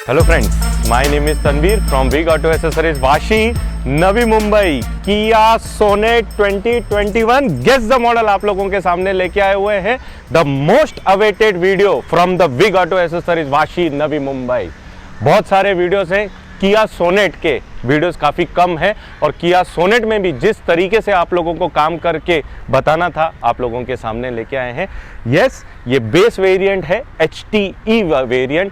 Hello friends, my name is Tanveer from Vig Auto Accessories Vashi, Navi Mumbai. Kia Sonet 2021 Guess the Model आप लोगों के सामने लेके आए हुए हैं. The most awaited video from the Vig Auto Accessories Vashi, Navi Mumbai. बहुत सारे वीडियोस हैं. किया सोनेट के वीडियोस काफ़ी कम है और किया सोनेट में भी जिस तरीके से आप लोगों को काम करके बताना था आप लोगों के सामने लेके आए हैं. यस, ये बेस वेरिएंट है, HTE वेरिएंट.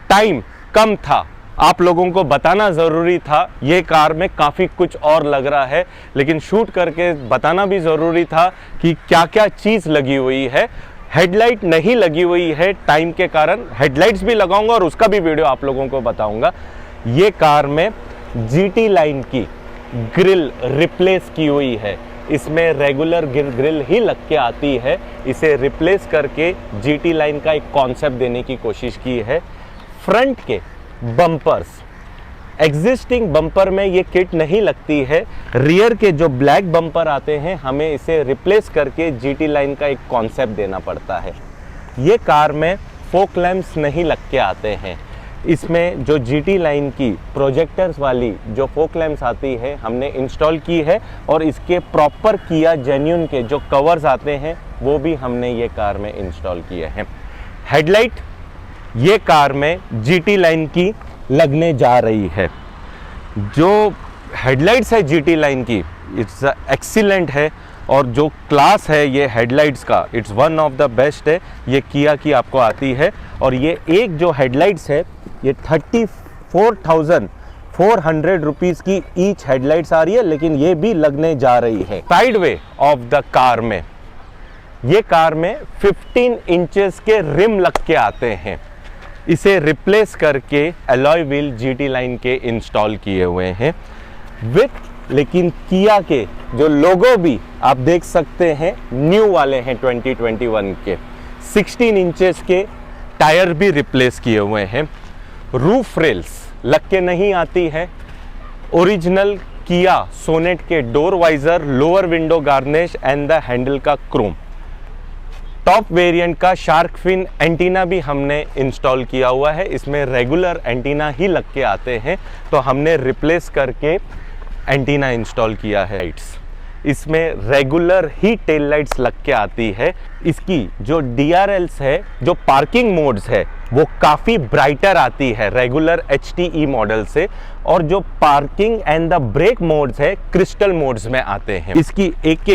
टाइम कम था, आप लोगों को बताना ज़रूरी था. ये कार में काफ़ी कुछ और लग रहा है, लेकिन शूट करके बताना भी ज़रूरी था कि क्या क्या चीज़ लगी हुई है. हेडलाइट नहीं लगी हुई है टाइम के कारण. हेडलाइट्स भी लगाऊंगा और उसका भी वीडियो आप लोगों को बताऊंगा. ये कार में GT लाइन की ग्रिल रिप्लेस की हुई है. इसमें रेगुलर ग्रिल ही लग के आती है. इसे रिप्लेस करके GT लाइन का एक कॉन्सेप्ट देने की कोशिश की है. फ्रंट के बम्पर्स, एग्जिस्टिंग बम्पर में ये किट नहीं लगती है. रियर के जो ब्लैक बम्पर आते हैं हमें इसे रिप्लेस करके GT लाइन का एक कॉन्सेप्ट देना पड़ता है. ये कार में फोक लैंप्स नहीं लग के आते हैं. इसमें जो GT लाइन की प्रोजेक्टर्स वाली जो फोक लैंप्स आती है हमने इंस्टॉल की है और इसके प्रॉपर किया जेन्युइन के जो कवर्स आते हैं वो भी हमने ये कार में इंस्टॉल किए हैं. हेडलाइट ये कार में GT लाइन की लगने जा रही है. जो हेडलाइट्स है GT लाइन की इट्स एक्सीलेंट है और जो क्लास है ये हेडलाइट्स का it's one of the best है. ये किया की आपको आती है और ये एक जो हेडलाइट्स है ये 34,400 रुपीज़ की ईच हेडलाइट्स आ रही है, लेकिन ये भी लगने जा रही है. Side way of the car में ये कार में 15 इंचेस के रिम लग के आते हैं. इसे रिप्लेस करके अलॉय व्हील GT लाइन के इंस्टॉल किए हुए हैं विथ, लेकिन किया के जो लोगो भी आप देख सकते हैं न्यू वाले हैं 2021 के. 16 इंचेस के टायर भी रिप्लेस किए हुए हैं. रूफ रेल्स लग के नहीं आती है. ओरिजिनल किया सोनेट के door visor, lower window garnish and the handle का क्रोम. टॉप वेरिएंट का शार्क फिन एंटीना भी हमने इंस्टॉल किया हुआ है. इसमें रेगुलर एंटीना ही लग के आते हैं तो हमने रिप्लेस करके एंटीना इंस्टॉल किया है. इसमें रेगुलर ही टेल लाइट्स लग के आती है. इसकी जो DRLs है, जो पार्किंग मोड्स है वो काफ़ी ब्राइटर आती है रेगुलर HTE मॉडल से, और जो parking and the brake modes है क्रिस्टल मोड्स में आते हैं. इसकी एक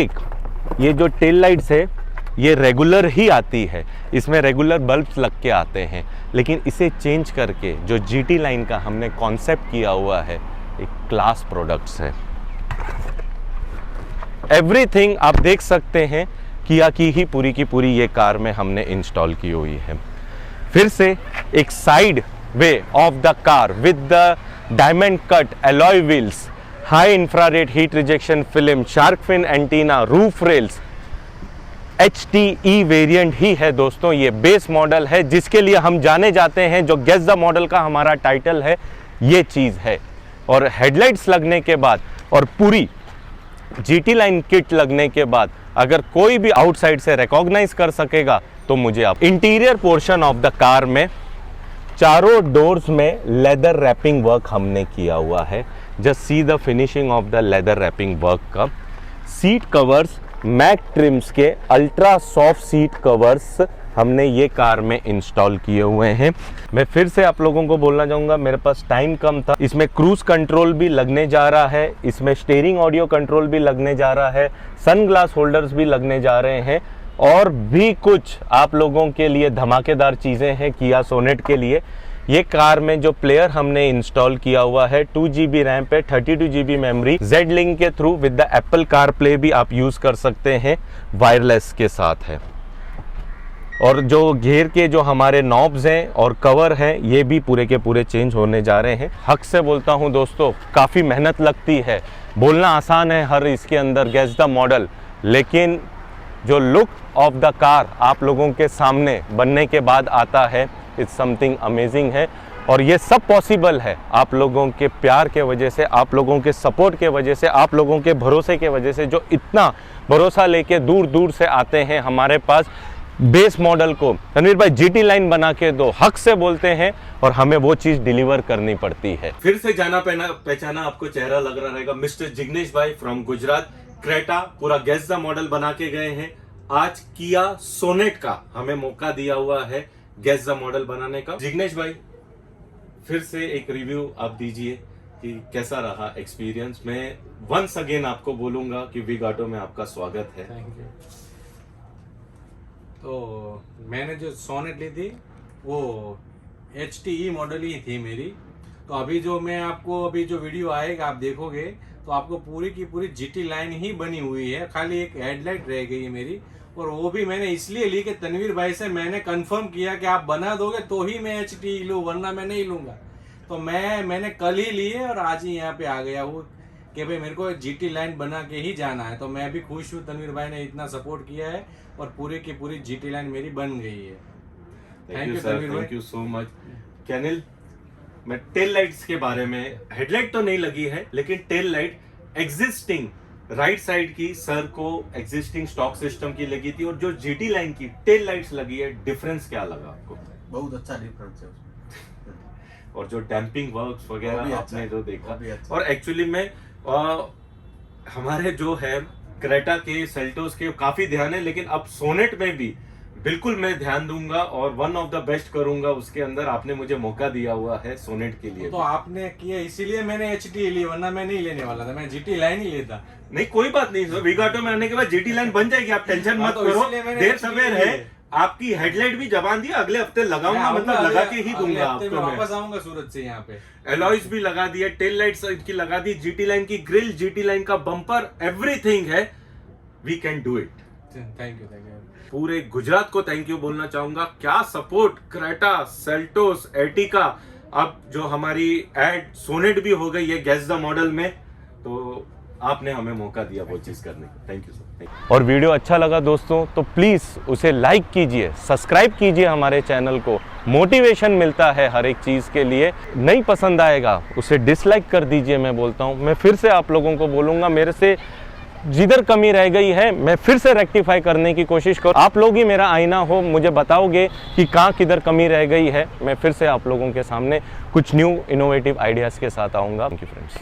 ये जो टेल लाइट्स है ये रेगुलर ही आती है. इसमें रेगुलर बल्ब्स लग के आते हैं, लेकिन इसे चेंज करके जो GT लाइन का हमने कॉन्सेप्ट किया हुआ है एक क्लास प्रोडक्ट्स है. एवरीथिंग आप देख सकते हैं किया की ही पूरी की पूरी ये कार में हमने इंस्टॉल की हुई है. फिर से एक side way of the car with the diamond cut alloy wheels, high infrared heat rejection film, shark fin antenna, roof rails. HTE variant ही है दोस्तों. ये बेस मॉडल है जिसके लिए हम जाने जाते हैं. जो गेस द मॉडल का हमारा टाइटल है ये चीज़ है. और हेडलाइट्स लगने के बाद और पूरी GT लाइन किट लगने के बाद अगर कोई भी आउटसाइड से रिकॉग्नाइज कर सकेगा तो मुझे आप. Interior portion of the car में चारों डोर्स में लेदर रैपिंग वर्क हमने किया हुआ है. Just see the finishing of the leather wrapping work का. सीट कवर्स मैक ट्रिम्स के अल्ट्रा सॉफ्ट सीट कवर्स हमने ये कार में इंस्टॉल किए हुए हैं. मैं फिर से आप लोगों को बोलना चाहूँगा, मेरे पास टाइम कम था. इसमें क्रूज कंट्रोल भी लगने जा रहा है, इसमें स्टीयरिंग ऑडियो कंट्रोल भी लगने जा रहा है, सन ग्लास होल्डर्स भी लगने जा रहे हैं, और भी कुछ आप लोगों के लिए धमाकेदार चीज़ें हैं किया सोनेट के लिए. ये कार में जो प्लेयर हमने इंस्टॉल किया हुआ है 2 GB रैम पे 32 GB मेमोरी, जेड लिंक के through with the Apple car play भी आप यूज़ कर सकते हैं, वायरलेस के साथ है. और जो घेर के जो हमारे नॉब्स हैं और कवर हैं ये भी पूरे के पूरे चेंज होने जा रहे हैं. हक से बोलता हूं दोस्तों, काफ़ी मेहनत लगती है. बोलना आसान है हर इसके अंदर गेस द मॉडल, लेकिन जो लुक ऑफ द कार आप लोगों के सामने बनने के बाद आता है इट्स समथिंग अमेजिंग है. और ये सब पॉसिबल है आप लोगों के प्यार के वजह से, आप लोगों के सपोर्ट के वजह से, आप लोगों के भरोसे के वजह से, जो इतना भरोसा लेके दूर दूर से आते हैं हमारे पास. बेस मॉडल को तनवीर भाई जीटी लाइन बना के दो, हक से बोलते हैं और हमें वो चीज डिलीवर करनी पड़ती है। फिर से जाना पहचाना आपको चेहरा लग रहा रहेगा, मिस्टर जिग्नेश भाई फ्रॉम गुजरात। क्रेटा पूरा गेस द मॉडल बना के गए हैं। आज किया सोनेट का हमें मौका दिया हुआ है गेस द मॉडल बनाने का। जिग्नेश भाई फिर से एक रिव्यू आप दीजिए कि कैसा रहा एक्सपीरियंस। मैं वंस अगेन आपको बोलूंगा कि विग ऑटो में आपका स्वागत है। Thank you. तो मैंने जो सोनेट ली थी वो HTE मॉडल ही थी मेरी। तो अभी जो मैं आपको अभी जो वीडियो आएगा आप देखोगे तो आपको पूरी की पूरी GT लाइन ही बनी हुई है, खाली एक हेडलाइट रह गई है मेरी। और वो भी मैंने इसलिए ली कि तनवीर भाई से मैंने कंफर्म किया कि आप बना दोगे तो ही मैं HTE लूँ, वरना मैं नहीं लूँगा। तो मैंने कल ही ली है और आज ही यहाँ पे आ गया हूँ कि भाई मेरे को GT लाइन बना के ही जाना है। तो मैं भी खुश हूँ, तनवीर भाई ने इतना सपोर्ट किया है और पूरी की पूरी GT लाइन मेरी बन गई है। Thank you sir, thank you so much. कैनिल, मैं टेल लाइट्स के बारे में, हेडलाइट तो नहीं लगी है लेकिन tail light existing right side की सर को एग्जिस्टिंग स्टॉक सिस्टम की लगी थी, और जो GT लाइन की टेल लाइट्स लगी है, डिफरेंस क्या लगा आपको? बहुत अच्छा डिफरेंस है उसमें। और जो डैम्पिंग वर्क्स वगैरह आपने जो देखा, अच्छा। और एक्चुअली में हमारे जो है क्रेटा के सेल्टोस के काफी ध्यान है, लेकिन अब सोनेट में भी बिल्कुल मैं ध्यान दूंगा और वन ऑफ द बेस्ट करूंगा उसके अंदर। आपने मुझे मौका दिया हुआ है सोनेट के लिए। तो आपने किया इसीलिए मैंने HTE ली, वरना मैं नहीं लेने वाला था, मैं GT लाइन ही लेता। नहीं कोई बात नहीं सर, विग ऑटो में आने के बाद GT लाइन बन जाएगी, आप टेंशन मत करो। देर सवेर है, आपकी हेडलाइट भी जबान दी, अगले हफ्ते लगाऊंगा, मतलब लगा के ही दूंगा आपको। मैं वापस आऊंगा सूरत से यहाँ पे। एलॉयज भी लगा दिए, टेल लाइट्स की लगा दी, GT लाइन की ग्रिल, GT लाइन का बम्पर, एवरीथिंग है। We can do it. Thank you, thank you. पूरे गुजरात को थैंक यू बोलना चाहूंगा। क्या सपोर्ट, क्रेटा, सेल्टोस, एर्टिगा, अब जो हमारी एड सोनेट भी हो गई है गेस द मॉडल में, तो आपने हमें मौका दिया वो चीज करने का। Thank you sir. और वीडियो अच्छा लगा दोस्तों तो प्लीज उसे लाइक कीजिए, सब्सक्राइब कीजिए हमारे चैनल को, मोटिवेशन मिलता है हर एक चीज के लिए। नहीं पसंद आएगा उसे डिसलाइक कर दीजिए। मैं बोलता हूँ, मैं फिर से आप लोगों को बोलूंगा, मेरे से जिधर कमी रह गई है मैं फिर से रेक्टिफाई करने की कोशिश करूँ। आप लोग ही मेरा आईना हो, मुझे बताओगे कि कहाँ किधर कमी रह गई है। मैं फिर से आप लोगों के सामने कुछ न्यू इनोवेटिव आइडियाज़ के साथ आऊँगा। Thank you friends.